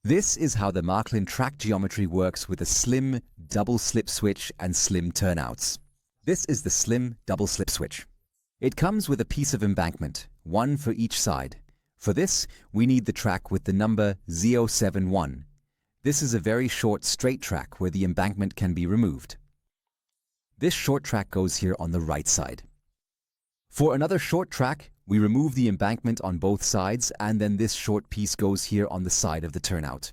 This is how the Märklin track geometry works with a slim double slip switch and slim turnouts. This is the slim double slip switch. It comes with a piece of embankment, one for each side. For this, we need the track with the number 071. This is a very short straight track where the embankment can be removed. This short track goes here on the right side. For another short track, we remove the embankment on both sides, and then this short piece goes here on the side of the turnout.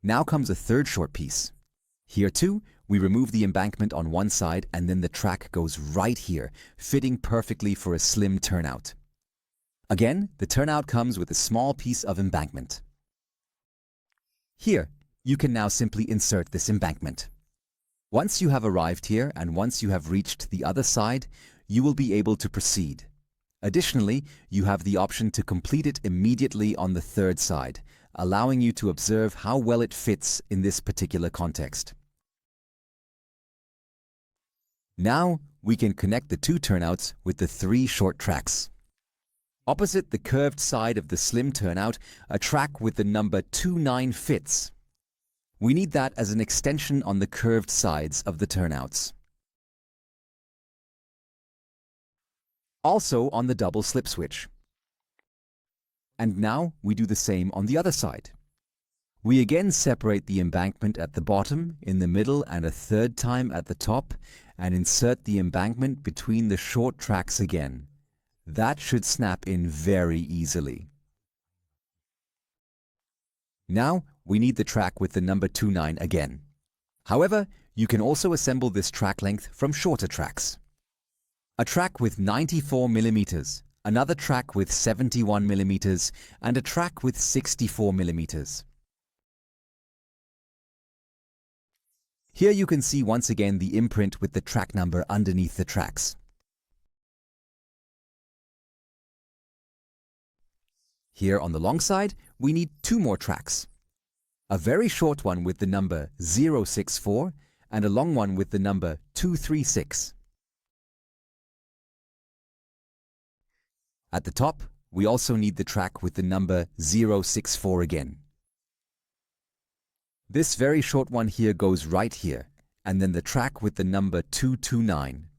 Now comes a third short piece. Here too, we remove the embankment on one side, and then the track goes right here, fitting perfectly for a slim turnout. Again, the turnout comes with a small piece of embankment. Here, you can now simply insert this embankment. Once you have arrived here and once you have reached the other side, you will be able to proceed. Additionally, you have the option to complete it immediately on the third side, allowing you to observe how well it fits in this particular context. Now, we can connect the two turnouts with the three short tracks. Opposite the curved side of the slim turnout, a track with the number 29 fits. We need that as an extension on the curved sides of the turnouts. Also on the double slip switch. And now we do the same on the other side. We again separate the embankment at the bottom, in the middle, and a third time at the top, and insert the embankment between the short tracks again. That should snap in very easily. Now we need the track with the number 29 again. However, you can also assemble this track length from shorter tracks. A track with 94 mm, another track with 71 mm, and a track with 64 mm. Here you can see once again the imprint with the track number underneath the tracks. Here on the long side, we need two more tracks. A very short one with the number 064 and a long one with the number 236. At the top, we also need the track with the number 064 again. This very short one here goes right here, and then the track with the number 229.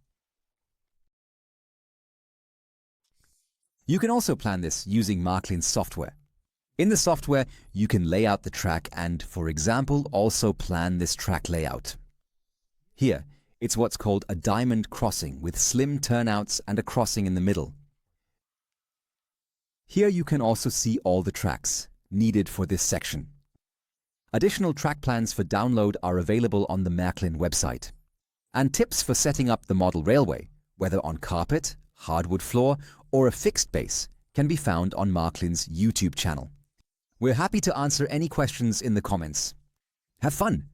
You can also plan this using Märklin's software. In the software, you can lay out the track and, for example, also plan this track layout. Here, it's what's called a diamond crossing with slim turnouts and a crossing in the middle. Here you can also see all the tracks needed for this section. Additional track plans for download are available on the Märklin website. And tips for setting up the model railway, whether on carpet, hardwood floor, or a fixed base, can be found on Märklin's YouTube channel. We're happy to answer any questions in the comments. Have fun!